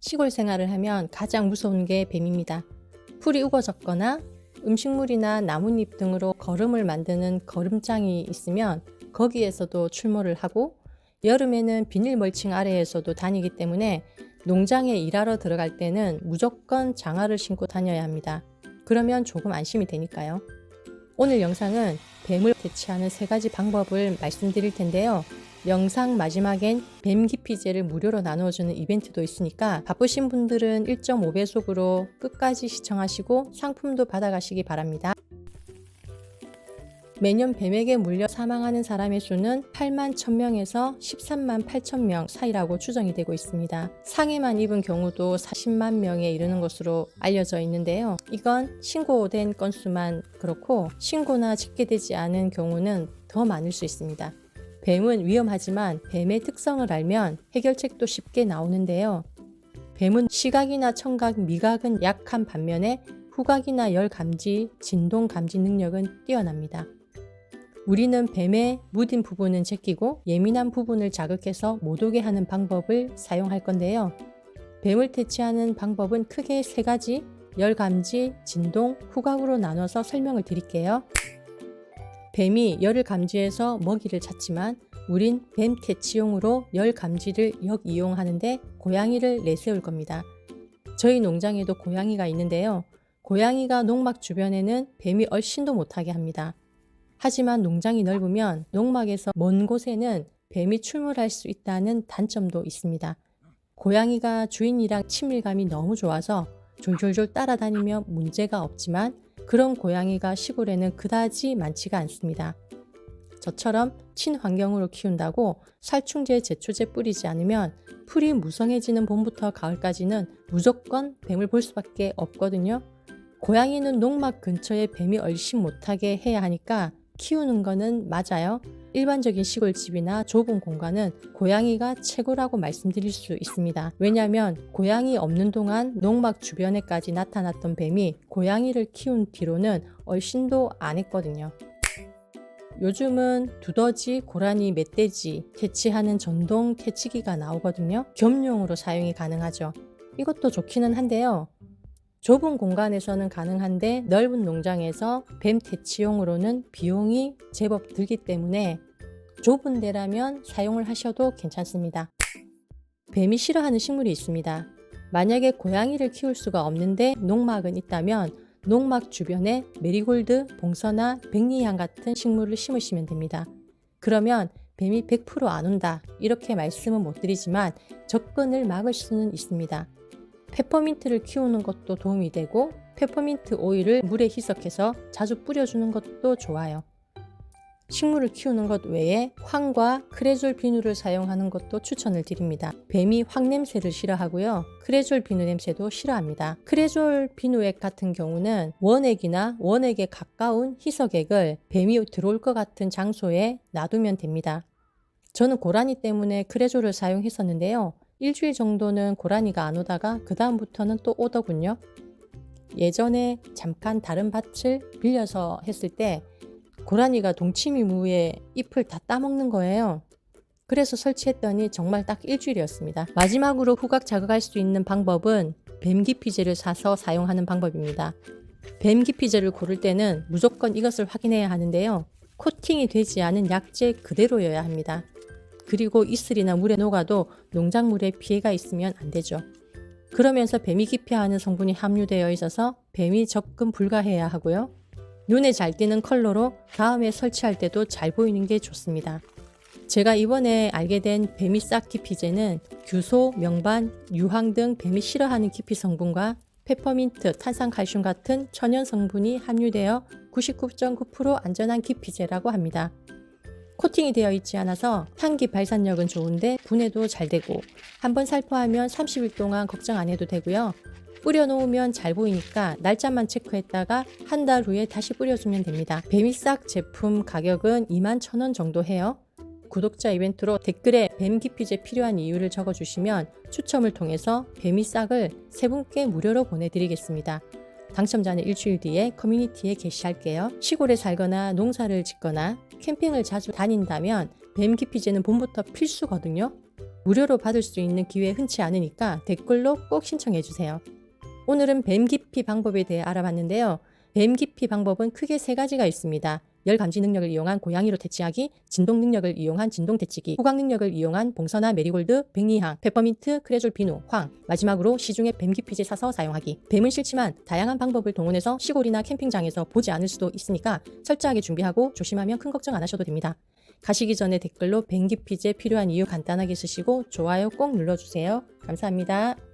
시골 생활을 하면 가장 무서운 게 뱀입니다. 풀이 우거졌거나 음식물이나 나뭇잎 등으로 거름을 만드는 거름장이 있으면 거기에서도 출몰을 하고, 여름에는 비닐 멀칭 아래에서도 다니기 때문에 농장에 일하러 들어갈 때는 무조건 장화를 신고 다녀야 합니다. 그러면 조금 안심이 되니까요. 오늘 영상은 뱀을 대체하는 3가지 방법을 말씀드릴 텐데요. 영상 마지막엔 뱀 기피제를 무료로 나누어주는 이벤트도 있으니까 바쁘신 분들은 1.5배속으로 끝까지 시청하시고 상품도 받아가시기 바랍니다. 매년 뱀에게 물려 사망하는 사람의 수는 8만 1000명에서 13만 8천명 사이라고 추정이 되고 있습니다. 상해만 입은 경우도 40만 명에 이르는 것으로 알려져 있는데요. 이건 신고된 건수만 그렇고 신고나 집계되지 않은 경우는 더 많을 수 있습니다. 뱀은 위험하지만 뱀의 특성을 알면 해결책도 쉽게 나오는데요. 뱀은 시각이나 청각, 미각은 약한 반면에 후각이나 열 감지, 진동 감지 능력은 뛰어납니다. 우리는 뱀의 무딘 부분은 제끼고 예민한 부분을 자극해서 못 오게 하는 방법을 사용할 건데요. 뱀을 퇴치하는 방법은 크게 3가지, 열 감지, 진동, 후각으로 나눠서 설명을 드릴게요. 뱀이 열을 감지해서 먹이를 찾지만 우린 뱀 퇴치용으로 열 감지를 역이용하는데 고양이를 내세울 겁니다. 저희 농장에도 고양이가 있는데요. 고양이가 농막 주변에는 뱀이 얼씬도 못하게 합니다. 하지만 농장이 넓으면 농막에서 먼 곳에는 뱀이 출몰할 수 있다는 단점도 있습니다. 고양이가 주인이랑 친밀감이 너무 좋아서 졸졸졸 따라다니며 문제가 없지만 그런 고양이가 시골에는 그다지 많지가 않습니다. 저처럼 친환경으로 키운다고 살충제, 제초제 뿌리지 않으면 풀이 무성해지는 봄부터 가을까지는 무조건 뱀을 볼 수밖에 없거든요. 고양이는 농막 근처에 뱀이 얼씬 못하게 해야 하니까 키우는 거는 맞아요. 일반적인 시골집이나 좁은 공간은 고양이가 최고라고 말씀드릴 수 있습니다. 왜냐하면 고양이 없는 동안 농막 주변에까지 나타났던 뱀이 고양이를 키운 뒤로는 얼씬도 안 했거든요. 요즘은 두더지, 고라니, 멧돼지 퇴치하는 전동 퇴치기가 나오거든요. 겸용으로 사용이 가능하죠. 이것도 좋기는 한데요. 좁은 공간에서는 가능한데 넓은 농장에서 뱀 퇴치용으로는 비용이 제법 들기 때문에 좁은 데라면 사용을 하셔도 괜찮습니다. 뱀이 싫어하는 식물이 있습니다. 만약에 고양이를 키울 수가 없는데 농막은 있다면 농막 주변에 메리골드, 봉서나 백리향 같은 식물을 심으시면 됩니다. 그러면 뱀이 100% 안 온다 이렇게 말씀은 못 드리지만 접근을 막을 수는 있습니다. 페퍼민트를 키우는 것도 도움이 되고 페퍼민트 오일을 물에 희석해서 자주 뿌려주는 것도 좋아요. 식물을 키우는 것 외에 황과 크레졸 비누를 사용하는 것도 추천을 드립니다. 뱀이 황 냄새를 싫어하고요. 크레졸 비누 냄새도 싫어합니다. 크레졸 비누액 같은 경우는 원액이나 원액에 가까운 희석액을 뱀이 들어올 것 같은 장소에 놔두면 됩니다. 저는 고라니 때문에 크레졸을 사용했었는데요. 일주일 정도는 고라니가 안 오다가 그 다음부터는 또 오더군요. 예전에 잠깐 다른 밭을 빌려서 했을 때 고라니가 동치미 무에 잎을 다 따먹는 거예요. 그래서 설치했더니 정말 딱 일주일이었습니다. 마지막으로 후각 자극할 수 있는 방법은 뱀 기피제를 사서 사용하는 방법입니다. 뱀 기피제를 고를 때는 무조건 이것을 확인해야 하는데요. 코팅이 되지 않은 약재 그대로여야 합니다. 그리고 이슬이나 물에 녹아도 농작물에 피해가 있으면 안 되죠. 그러면서 뱀이 기피하는 성분이 함유되어 있어서 뱀이 접근 불가해야 하고요. 눈에 잘 띄는 컬러로 다음에 설치할 때도 잘 보이는 게 좋습니다. 제가 이번에 알게 된 뱀이 싹 기피제는 규소, 명반, 유황 등 뱀이 싫어하는 기피 성분과 페퍼민트, 탄산칼슘 같은 천연 성분이 함유되어 99.9% 안전한 기피제라고 합니다. 코팅이 되어 있지 않아서 향기 발산력은 좋은데 분해도 잘 되고 한번 살포하면 30일 동안 걱정 안 해도 되고요. 뿌려놓으면 잘 보이니까 날짜만 체크했다가 한 달 후에 다시 뿌려주면 됩니다. 뱀이싹 제품 가격은 21,000원 정도 해요. 구독자 이벤트로 댓글에 뱀 기피제 필요한 이유를 적어주시면 추첨을 통해서 뱀이싹을 3분께 무료로 보내드리겠습니다. 당첨자는 일주일 뒤에 커뮤니티에 게시할게요. 시골에 살거나 농사를 짓거나 캠핑을 자주 다닌다면 뱀 기피제는 봄부터 필수거든요. 무료로 받을 수 있는 기회 흔치 않으니까 댓글로 꼭 신청해주세요. 오늘은 뱀 기피 방법에 대해 알아봤는데요. 뱀 기피 방법은 크게 3가지가 있습니다. 열 감지 능력을 이용한 고양이로 퇴치하기, 진동 능력을 이용한 진동 퇴치기, 후각 능력을 이용한 봉선화 메리골드, 백리향, 페퍼민트, 크레졸 비누, 황, 마지막으로 시중에 뱀 기피제 사서 사용하기. 뱀은 싫지만 다양한 방법을 동원해서 시골이나 캠핑장에서 보지 않을 수도 있으니까 철저하게 준비하고 조심하면 큰 걱정 안 하셔도 됩니다. 가시기 전에 댓글로 뱀 기피제 필요한 이유 간단하게 쓰시고 좋아요 꼭 눌러주세요. 감사합니다.